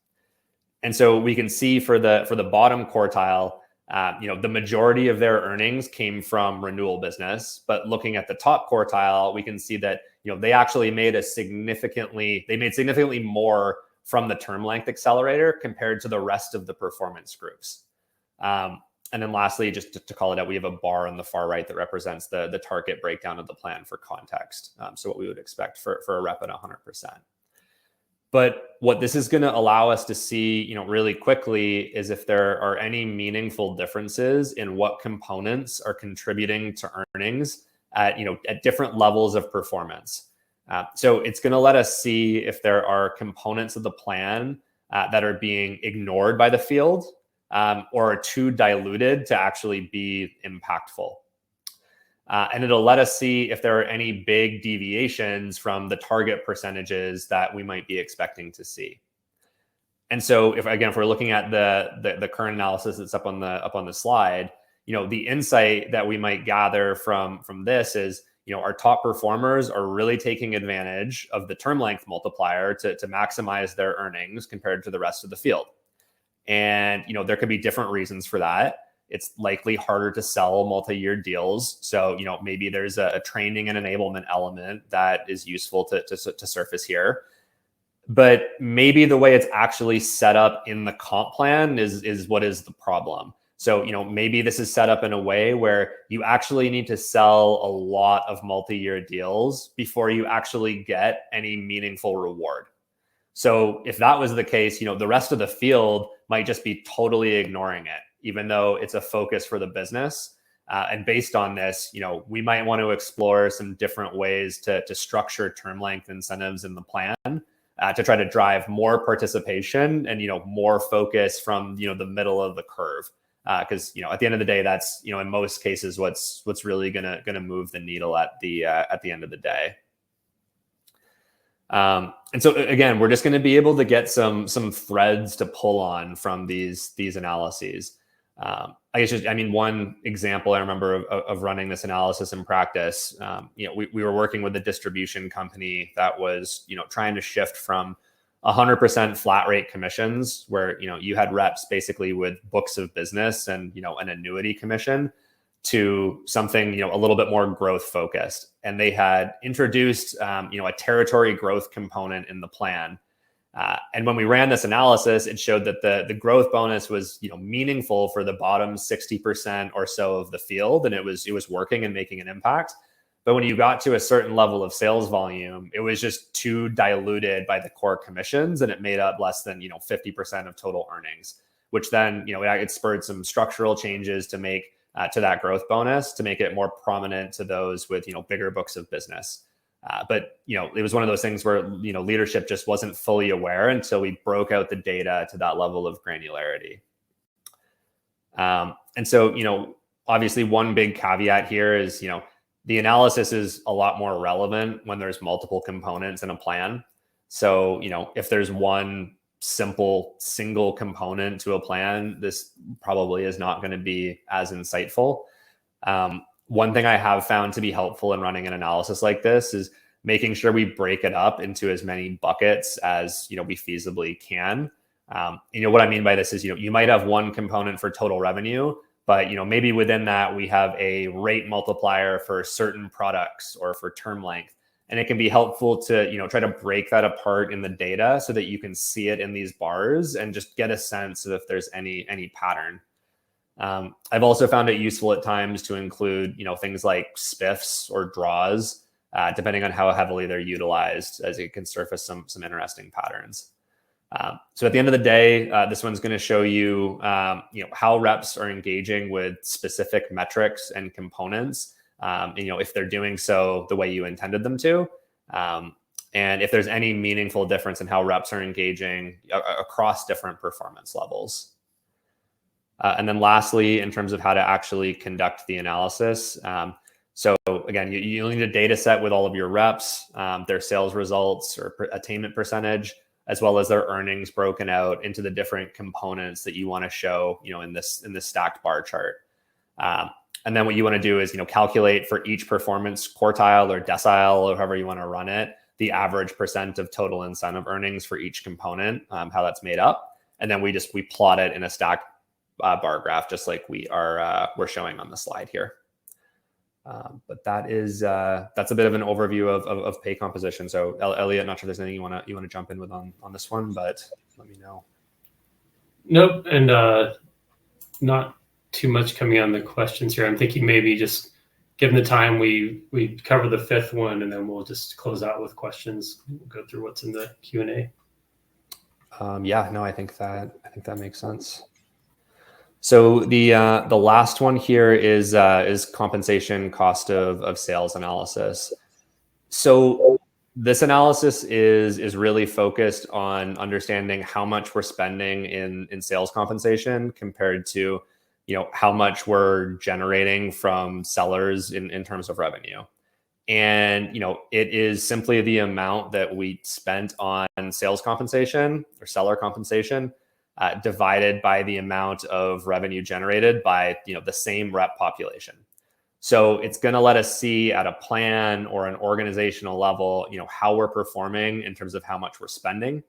And so we can see for the bottom quartile, the majority of their earnings came from renewal business. But looking at the top quartile, we can see that, they actually made significantly more from the term length accelerator compared to the rest of the performance groups. And then lastly, just to call it out, we have a bar on the far right that represents the target breakdown of the plan for context. So what we would expect for a rep at 100%. But what this is going to allow us to see, really quickly is if there are any meaningful differences in what components are contributing to earnings at different levels of performance. So it's going to let us see if there are components of the plan that are being ignored by the field or are too diluted to actually be impactful. And it'll let us see if there are any big deviations from the target percentages that we might be expecting to see. And so if we're looking at the current analysis that's up on the slide, the insight that we might gather from this is, our top performers are really taking advantage of the term length multiplier to maximize their earnings compared to the rest of the field. And, there could be different reasons for that. It's likely harder to sell multi-year deals. So, maybe there's a training and enablement element that is useful to surface here. But maybe the way it's actually set up in the comp plan is what is the problem. So, maybe this is set up in a way where you actually need to sell a lot of multi-year deals before you actually get any meaningful reward. So if that was the case, the rest of the field might just be totally ignoring it, even though it's a focus for the business. And based on this, we might want to explore some different ways to structure term length incentives in the plan to try to drive more participation and, more focus from, the middle of the curve. Because, at the end of the day, that's, in most cases, what's really gonna move the needle at the end of the day. And so again, we're just going to be able to get some threads to pull on from these analyses. One example I remember of running this analysis in practice, we were working with a distribution company that was, trying to shift from 100% flat rate commissions where, you had reps basically with books of business and, an annuity commission to something, a little bit more growth focused. And they had introduced, a territory growth component in the plan. And when we ran this analysis, it showed that the growth bonus was, meaningful for the bottom 60% or so of the field. And it was working and making an impact. But when you got to a certain level of sales volume, it was just too diluted by the core commissions, and it made up less than, 50% of total earnings, which then, it spurred some structural changes to make to that growth bonus to make it more prominent to those with, bigger books of business. But, it was one of those things where, leadership just wasn't fully aware until we broke out the data to that level of granularity. And so, obviously one big caveat here is, the analysis is a lot more relevant when there's multiple components in a plan. So, if there's one simple single component to a plan, this probably is not going to be as insightful. One thing I have found to be helpful in running an analysis like this is making sure we break it up into as many buckets as we feasibly can. What I mean by this is you might have one component for total revenue, but maybe within that we have a rate multiplier for certain products or for term length. And it can be helpful to, try to break that apart in the data so that you can see it in these bars and just get a sense of if there's any pattern. I've also found it useful at times to include, things like spiffs or draws, depending on how heavily they're utilized, as it can surface some interesting patterns. So at the end of the day, this one's going to show you, how reps are engaging with specific metrics and components, if they're doing so the way you intended them to, and if there's any meaningful difference in how reps are engaging across different performance levels. And then lastly, in terms of how to actually conduct the analysis. So again, you'll need a data set with all of your reps, their sales results or attainment percentage, as well as their earnings broken out into the different components that you want to show, in this stacked bar chart. And then what you want to do is, calculate for each performance quartile or decile, or however you want to run it, the average percent of total incentive earnings for each component, how that's made up. And then we plot it in a stacked bar graph, just like we're showing on the slide here. But that's a bit of an overview of pay composition. So Elliot, not sure if there's anything you want to jump in with on this one, but let me know. Nope, and not too much coming on the questions here. I'm thinking maybe just given the time, we cover the fifth one, and then we'll just close out with questions. We'll go through what's in the Q&A. Yeah, no, I think that makes sense. So the last one here is compensation cost of sales analysis. So this analysis is really focused on understanding how much we're spending in sales compensation compared to, how much we're generating from sellers in terms of revenue. And, it is simply the amount that we spent on sales compensation or seller compensation divided by the amount of revenue generated by, the same rep population. So it's going to let us see at a plan or an organizational level, how we're performing in terms of how much we're spending.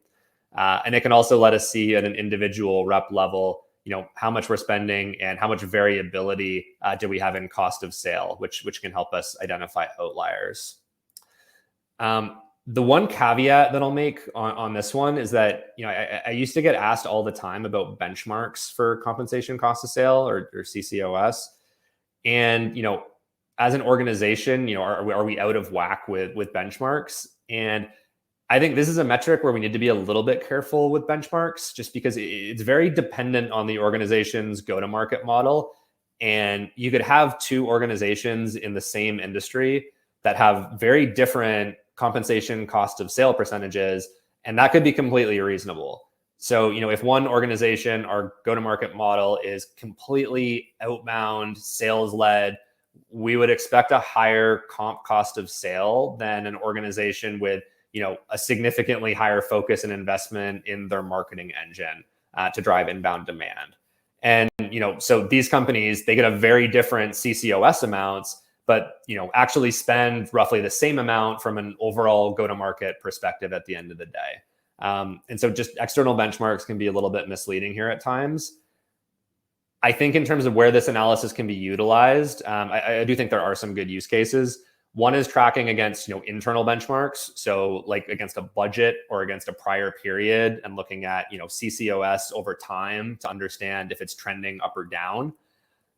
And it can also let us see at an individual rep level, how much we're spending and how much variability do we have in cost of sale, which can help us identify outliers. The one caveat that I'll make on this one is that, I used to get asked all the time about benchmarks for compensation cost of sale or CCOS. And, as an organization, are we out of whack with benchmarks? And I think this is a metric where we need to be a little bit careful with benchmarks, just because it's very dependent on the organization's go-to-market model. And you could have two organizations in the same industry that have very different compensation cost of sale percentages, and that could be completely reasonable. So, if one organization, our go-to-market model is completely outbound, sales-led, we would expect a higher comp cost of sale than an organization with, a significantly higher focus and investment in their marketing engine to drive inbound demand. And, so these companies, they get a very different CCOS amounts, but, actually spend roughly the same amount from an overall go-to-market perspective at the end of the day. And so just external benchmarks can be a little bit misleading here at times. I think in terms of where this analysis can be utilized, I do think there are some good use cases. One is tracking against, internal benchmarks. So like against a budget or against a prior period and looking at, CCOS over time to understand if it's trending up or down.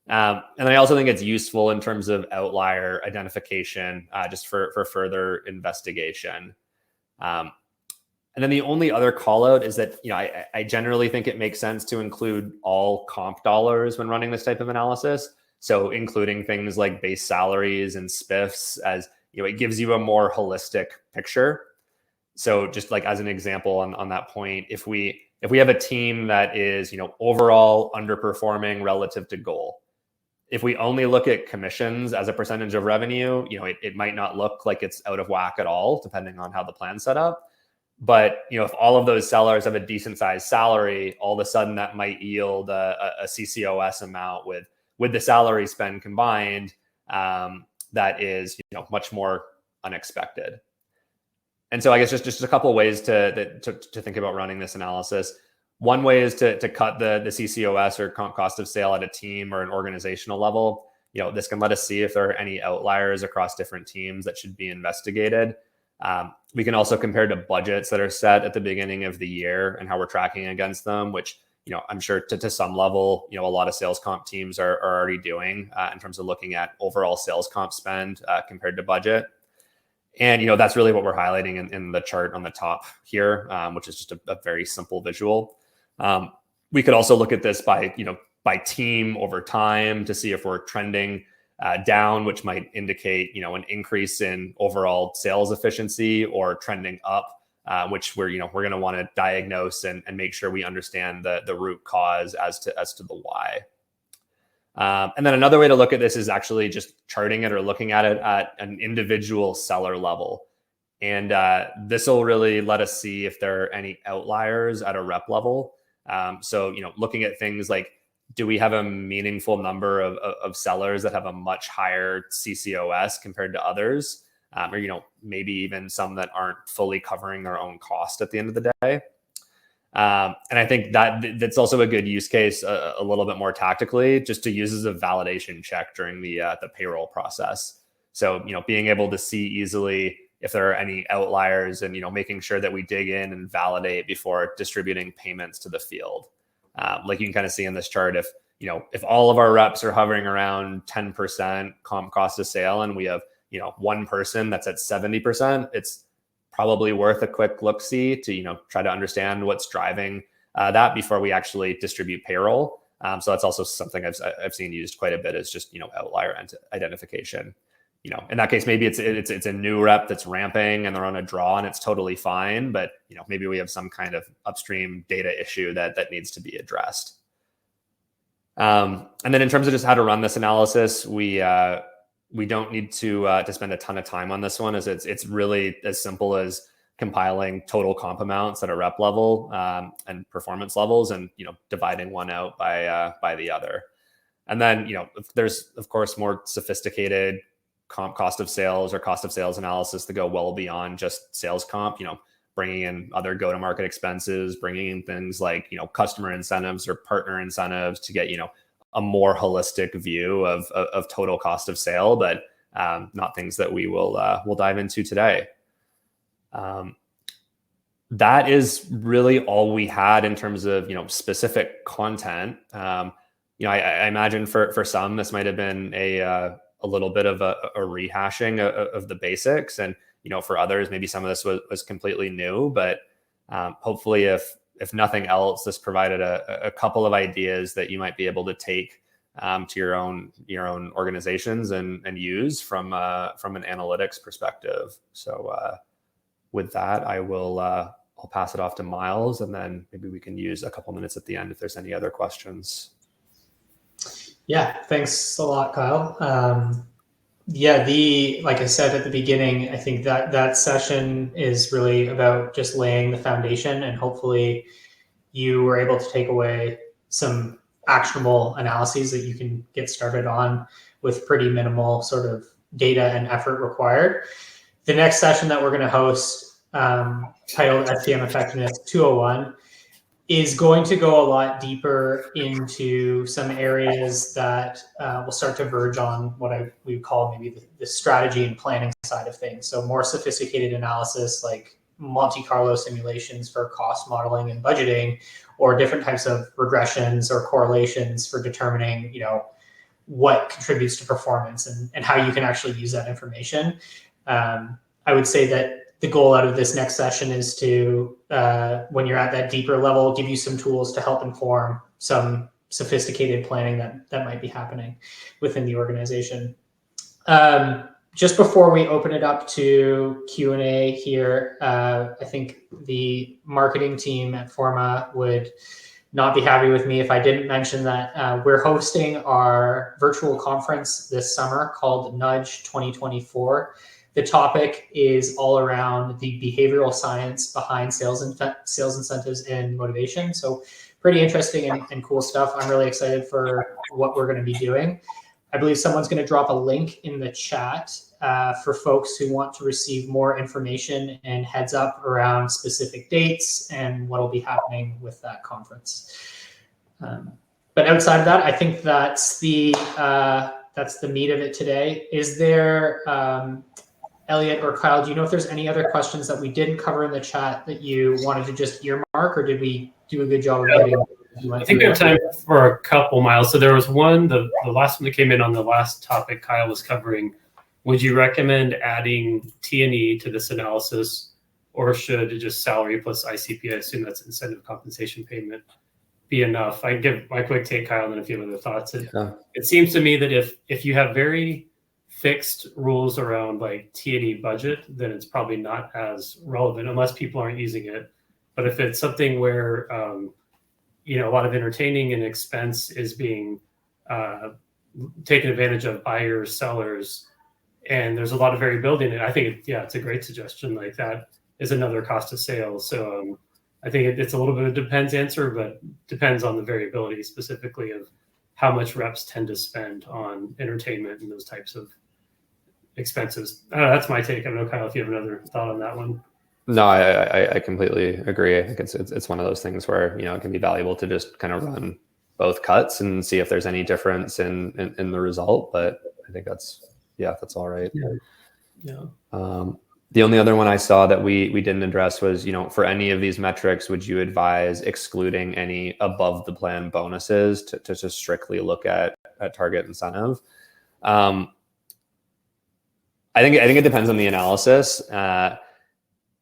And I also think it's useful in terms of outlier identification, just for further investigation. And then the only other call out is that, I generally think it makes sense to include all comp dollars when running this type of analysis. So including things like base salaries and spiffs, as it gives you a more holistic picture. So just like as an example on that point, if we have a team that is, overall underperforming relative to goal, if we only look at commissions as a percentage of revenue, it might not look like it's out of whack at all, depending on how the plan's set up. But, if all of those sellers have a decent sized salary, all of a sudden that might yield a CCOS amount with the salary spend combined, that is, much more unexpected. And so I guess just a couple of ways to think about running this analysis. One way is to cut the CCOS or comp cost of sale at a team or an organizational level. This can let us see if there are any outliers across different teams that should be investigated. We can also compare to budgets that are set at the beginning of the year and how we're tracking against them, which, I'm sure to some level, a lot of sales comp teams are already doing in terms of looking at overall sales comp spend compared to budget. And, that's really what we're highlighting in the chart on the top here, which is just a very simple visual. We could also look at this by team over time to see if we're trending down, which might indicate, an increase in overall sales efficiency, or trending up, which we're going to want to diagnose and make sure we understand the root cause as to the why. And then another way to look at this is actually just charting it or looking at it at an individual seller level. And this will really let us see if there are any outliers at a rep level. So, looking at things like, do we have a meaningful number of sellers that have a much higher CCOS compared to others? Or, maybe even some that aren't fully covering their own cost at the end of the day. And I think that's also a good use case a little bit more tactically, just to use as a validation check during the payroll process. So, being able to see easily if there are any outliers, and, making sure that we dig in and validate before distributing payments to the field. Like you can kind of see in this chart, if all of our reps are hovering around 10% comp cost of sale, and we have, one person that's at 70%, it's probably worth a quick look-see to, try to understand what's driving that before we actually distribute payroll. So that's also something I've seen used quite a bit, is just, outlier identification. In that case, maybe it's a new rep that's ramping and they're on a draw and it's totally fine, but, maybe we have some kind of upstream data issue that needs to be addressed. And then in terms of just how to run this analysis, we don't need to spend a ton of time on this one, as it's really as simple as compiling total comp amounts at a rep level and performance levels, and dividing one out by the other. And then there's of course more sophisticated comp cost of sales or cost of sales analysis to go well beyond just sales comp. Bringing in other go-to-market expenses, bringing in things like customer incentives or partner incentives to get a more holistic view of total cost of sale, but not things that we'll dive into today. That is really all we had in terms of specific content. I imagine for some this might have been a little bit of a rehashing of the basics, and for others maybe some of this was completely new. But hopefully, if nothing else, this provided a couple of ideas that you might be able to take to your own organizations and use from an analytics perspective. So with that, I'll pass it off to Miles, and then maybe we can use a couple minutes at the end if there's any other questions. Yeah, thanks a lot, Kyle. Like I said at the beginning, I think that session is really about just laying the foundation, and hopefully you were able to take away some actionable analyses that you can get started on with pretty minimal sort of data and effort required. The next session that we're going to host, titled SPM Effectiveness 201, is going to go a lot deeper into some areas that will start to verge on what we would call maybe the strategy and planning side of things. So more sophisticated analysis, like Monte Carlo simulations for cost modeling and budgeting, or different types of regressions or correlations for determining, what contributes to performance and how you can actually use that information. I would say that the goal out of this next session is to, when you're at that deeper level, give you some tools to help inform some sophisticated planning that might be happening within the organization. Just before we open it up to Q&A here, I think the marketing team at Forma would not be happy with me if I didn't mention that we're hosting our virtual conference this summer called Nudge 2024. The topic is all around the behavioral science behind sales incentives and motivation. So pretty interesting and cool stuff. I'm really excited for what we're going to be doing. I believe someone's going to drop a link in the chat for folks who want to receive more information and heads up around specific dates and what will be happening with that conference. But outside of that, I think that's the meat of it today. Is there Elliot or Kyle, do you know if there's any other questions that we didn't cover in the chat that you wanted to just earmark, or did we do a good job of getting? I think we have time for a couple, Miles. So there was one, the last one that came in on the last topic Kyle was covering. Would you recommend adding T&E to this analysis, or should just salary plus ICP, I assume that's incentive compensation payment, be enough? I can give my quick take, Kyle, and then a few other thoughts. It seems to me that if you have very fixed rules around like T&E budget, then it's probably not as relevant unless people aren't using it. But if it's something where a lot of entertaining and expense is being taken advantage of buyers, sellers, and there's a lot of variability in it, I think it's a great suggestion. Like that is another cost of sales. So I think it's a little bit of a depends answer, but depends on the variability specifically of how much reps tend to spend on entertainment and those types of expenses. That's my take. I don't know, Kyle, if you have another thought on that one. No, I completely agree. I think it's one of those things where, it can be valuable to just kind of run both cuts and see if there's any difference in the result. But I think that's all right. Yeah. The only other one I saw that we didn't address was, for any of these metrics, would you advise excluding any above the plan bonuses to just strictly look at target incentive? I think it depends on the analysis.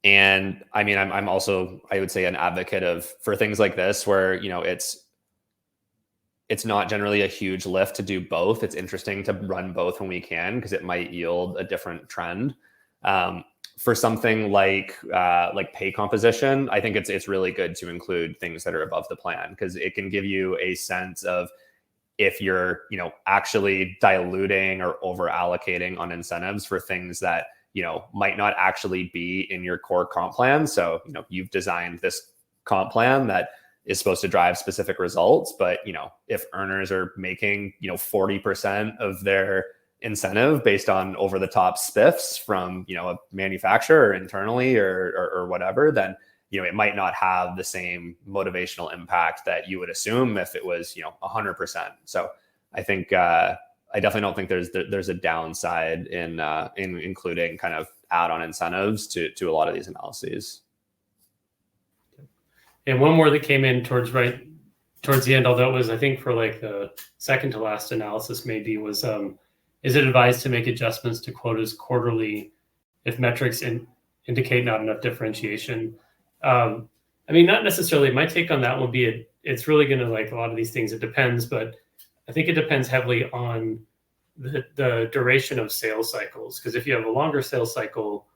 And I mean, I'm also, I would say, an advocate for things like this where, it's not generally a huge lift to do both. It's interesting to run both when we can, because it might yield a different trend. For something like pay composition, I think it's really good to include things that are above the plan, because it can give you a sense of if you're, actually diluting or over allocating on incentives for things that, might not actually be in your core comp plan. So, you've designed this comp plan that is supposed to drive specific results, but, if earners are making, 40% of their incentive based on over the top spiffs from, a manufacturer internally or whatever, then, it might not have the same motivational impact that you would assume if it was, 100%. So I think, I definitely don't think there's a downside in including kind of add-on incentives to a lot of these analyses. And one more that came in towards the end, although it was, I think, for like the second to last analysis maybe, was is it advised to make adjustments to quotas quarterly if metrics indicate not enough differentiation? I mean, not necessarily. My take on that would be it's really going to, like a lot of these things, it depends, but I think it depends heavily on the duration of sales cycles. Because if you have a longer sales cycle,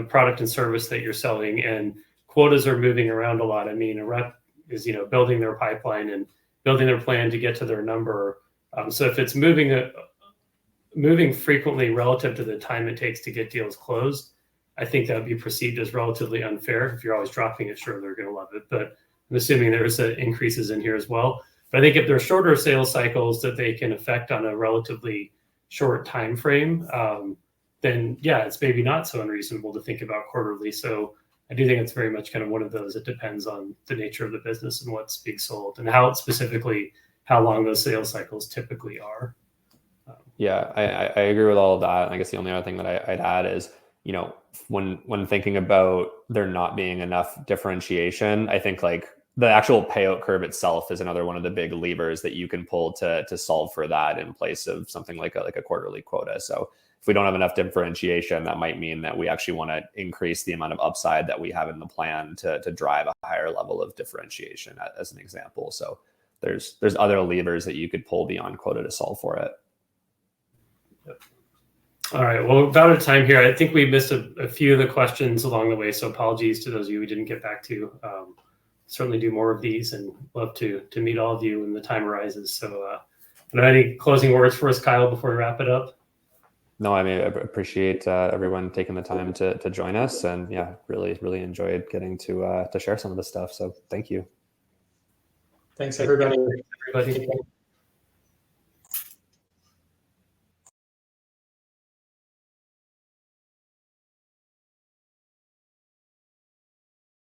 product and service that you're selling, and quotas are moving around a lot. I mean, a rep is, building their pipeline and building their plan to get to their number. So if it's moving frequently relative to the time it takes to get deals closed, I think that would be perceived as relatively unfair. If you're always dropping it, sure, they're going to love it. But I'm assuming there's increases in here as well. But I think if there are shorter sales cycles that they can affect on a relatively short time frame, then it's maybe not so unreasonable to think about quarterly. So I do think it's very much kind of one of those. It depends on the nature of the business and what's being sold and how long those sales cycles typically are. Yeah, I agree with all of that. I guess the only other thing that I'd add is, when thinking about there not being enough differentiation, I think like the actual payout curve itself is another one of the big levers that you can pull to solve for that in place of something like a quarterly quota. So if we don't have enough differentiation, that might mean that we actually want to increase the amount of upside that we have in the plan to drive a higher level of differentiation, as an example. So there's other levers that you could pull beyond quota to solve for it. Yep. All right. Well, about out of time here. I think we missed a few of the questions along the way. So apologies to those of you we didn't get back to. Certainly do more of these and love to meet all of you when the time arises. So any closing words for us, Kyle, before we wrap it up? No, I mean, I appreciate everyone taking the time to join us, and really enjoyed getting to share some of this stuff. So thank you. Thanks, everybody. Everybody.